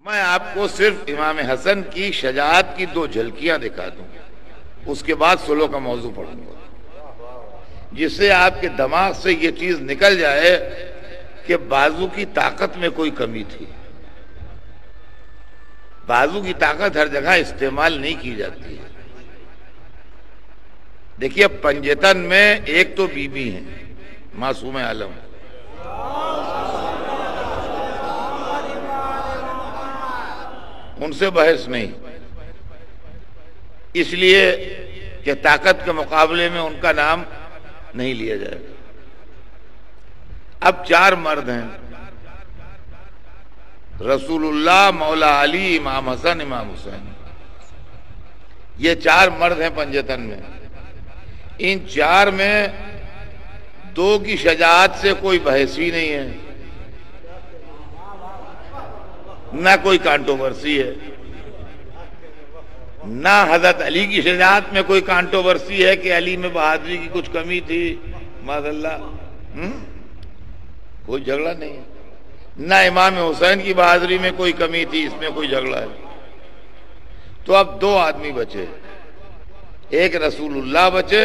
میں آپ کو صرف امام حسن کی شجاعت کی 2 جھلکیاں دکھا دوں، اس کے بعد سلو کا موضوع پڑھوں گا، جس سے آپ کے دماغ سے یہ چیز نکل جائے کہ بازو کی طاقت میں کوئی کمی تھی۔ بازو کی طاقت ہر جگہ استعمال نہیں کی جاتی ہے۔ دیکھیے پنجتن میں ایک تو بی بی ہیں معصوم عالم، ان سے بحث نہیں، اس لیے کہ طاقت کے مقابلے میں ان کا نام نہیں لیا جائے گا۔ اب 4 مرد ہیں، رسول اللہ، مولا علی، امام حسن، امام حسین، یہ 4 مرد ہیں پنجتن میں۔ ان 4 میں 2 کی شجاعت سے کوئی بحث ہی نہیں ہے، نہ کوئی کانٹروورسی ہے، نہ حضرت علی کی شجاعت میں کوئی کانٹروورسی ہے کہ علی میں بہادری کی کچھ کمی تھی، معاذ اللہ، کوئی جھگڑا نہیں ہے، نہ امام حسین کی بہادری میں کوئی کمی تھی، اس میں کوئی جھگڑا ہے۔ تو اب 2 آدمی بچے، ایک رسول اللہ بچے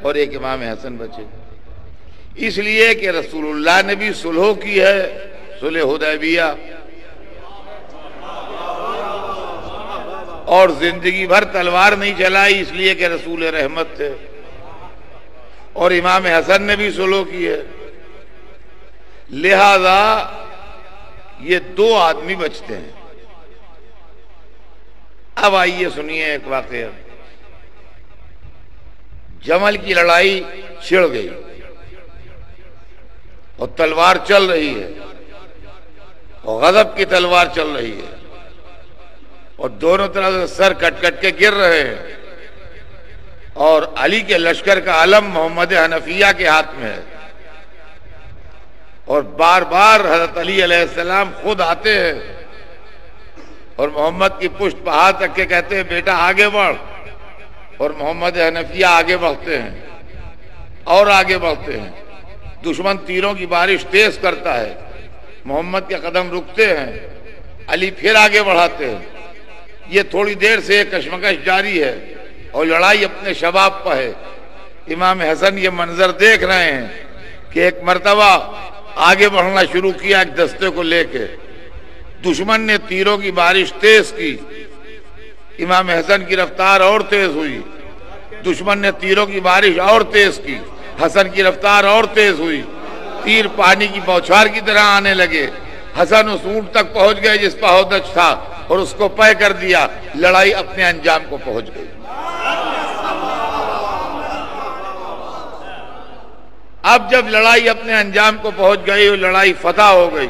اور ایک امام حسن بچے، اس لیے کہ رسول اللہ نے بھی صلح کی ہے، صلح حدیبیہ، اور زندگی بھر تلوار نہیں چلائی، اس لیے کہ رسول رحمت تھے، اور امام حسن نے بھی صلح کی ہے، لہذا یہ 2 آدمی بچتے ہیں۔ اب آئیے سنیے ایک واقعہ۔ جمل کی لڑائی چھڑ گئی اور تلوار چل رہی ہے، اور غضب کی تلوار چل رہی ہے، اور دونوں طرف سے سر کٹ کٹ کے گر رہے ہیں، اور علی کے لشکر کا علم محمد حنفیہ کے ہاتھ میں ہے، اور بار بار حضرت علی علیہ السلام خود آتے ہیں اور محمد کی پشت پہ ہاتھ رکھ کے کہتے ہیں بیٹا آگے بڑھ، اور محمد حنفیہ آگے بڑھتے ہیں اور آگے بڑھتے ہیں، دشمن تیروں کی بارش تیز کرتا ہے، محمد کے قدم رکتے ہیں، علی پھر آگے بڑھاتے ہیں، یہ تھوڑی دیر سے کشمکش جاری ہے اور لڑائی اپنے شباب پہ ہے۔ امام حسن یہ منظر دیکھ رہے ہیں کہ ایک مرتبہ آگے بڑھنا شروع کیا ایک دستے کو لے کے، دشمن نے تیروں کی بارش تیز کی، امام حسن کی رفتار اور تیز ہوئی، دشمن نے تیروں کی بارش اور تیز کی، حسن کی رفتار اور تیز ہوئی، تیر پانی کی بوچھار کی طرح آنے لگے، حسن اس اونٹ تک پہنچ گئے جس پہ ہودج تھا اور اس کو پے کر دیا، لڑائی اپنے انجام کو پہنچ گئی۔ اب جب لڑائی اپنے انجام کو پہنچ گئی اور لڑائی فتح ہو گئی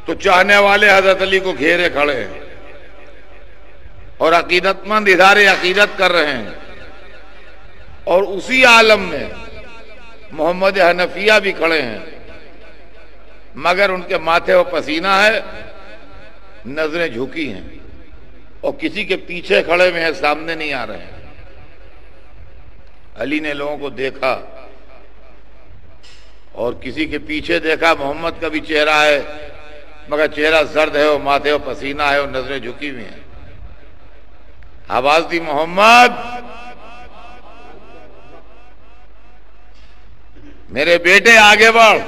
تو چاہنے والے حضرت علی کو گھیرے کھڑے ہیں اور عقیدت مند اظہار عقیدت کر رہے ہیں، اور اسی عالم میں محمد حنفیہ بھی کھڑے ہیں، مگر ان کے ماتھے وہ پسینہ ہے، نظریں جھکی ہیں، اور کسی کے پیچھے کھڑے ہوئے ہیں، سامنے نہیں آ رہے ہیں۔ علی نے لوگوں کو دیکھا اور کسی کے پیچھے دیکھا، محمد کا بھی چہرہ ہے مگر چہرہ زرد ہے، وہ ماتھے وہ پسینہ ہے اور نظریں جھکی ہوئی ہیں۔ آواز دی محمد، میرے بیٹے آگے بڑھ،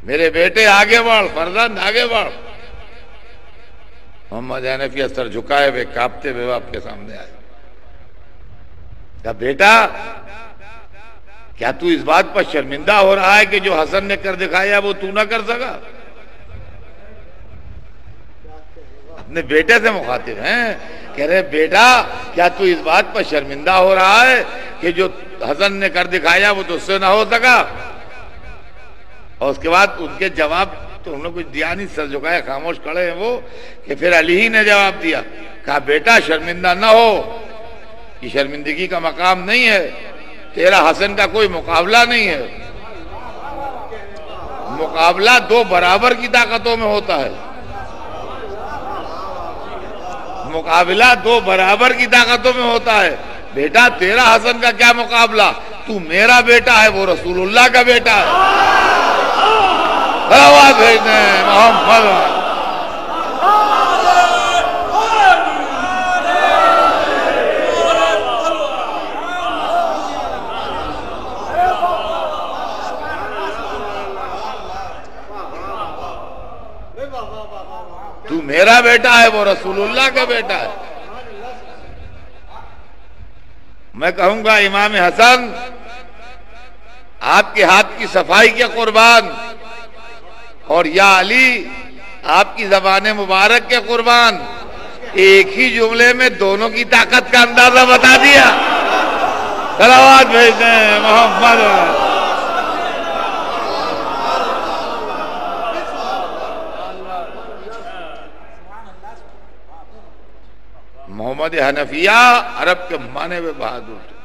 میرے بیٹے آگے بڑھ، فرزند آگے بڑھ۔ محمد حنفیہ سر جھکائے ہوئے کانپتے ہوئے باپ کے سامنے آئے، کہا بیٹا کیا تو اس بات پر شرمندہ ہو رہا ہے کہ جو حسن نے کر دکھایا وہ تو نہ کر سکا؟ اپنے بیٹے سے مخاطب ہیں، کہہ رہے بیٹا کیا تو اس بات پر شرمندہ ہو رہا ہے کہ جو حسن نے کر دکھایا وہ تجھ سے نہ ہو سکا؟ اور اس کے بعد ان کے جواب تو انہوں نے کچھ دیا نہیں، سر جھکائے خاموش کھڑے ہیں وہ، کہ پھر علی ہی نے جواب دیا، کہا بیٹا شرمندہ نہ ہو، یہ شرمندگی کا مقام نہیں ہے، تیرا حسن کا کوئی مقابلہ نہیں ہے، مقابلہ 2 برابر کی طاقتوں میں ہوتا ہے، مقابلہ 2 برابر کی طاقتوں میں ہوتا ہے، بیٹا تیرا حسن کا کیا مقابلہ، تو میرا بیٹا ہے، وہ رسول اللہ کا بیٹا ہے۔ بھیجتے ہیں محمد. تو میرا بیٹا ہے، وہ رسول اللہ کا بیٹا ہے. میں کہوں گا امام حسن آپ کے ہاتھ کی صفائی کے قربان، اور یا علی آپ کی زبان مبارک کے قربان. ایک ہی جملے میں دونوں کی طاقت کا اندازہ بتا دیا. صلوات بھیجتے ہیں محمد. محمد حنفیہ عرب کے معنی میں بہادر تھے.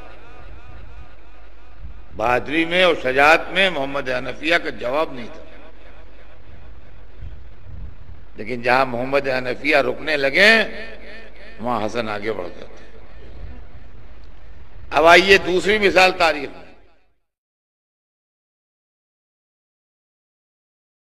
بہادری میں اور شجاعت میں محمد حنفیہ کا جواب نہیں تھا. لیکن جہاں محمد حنفیہ رکنے لگے وہاں حسن آگے بڑھ جاتے. اب آئیے دوسری مثال تاریخ میں.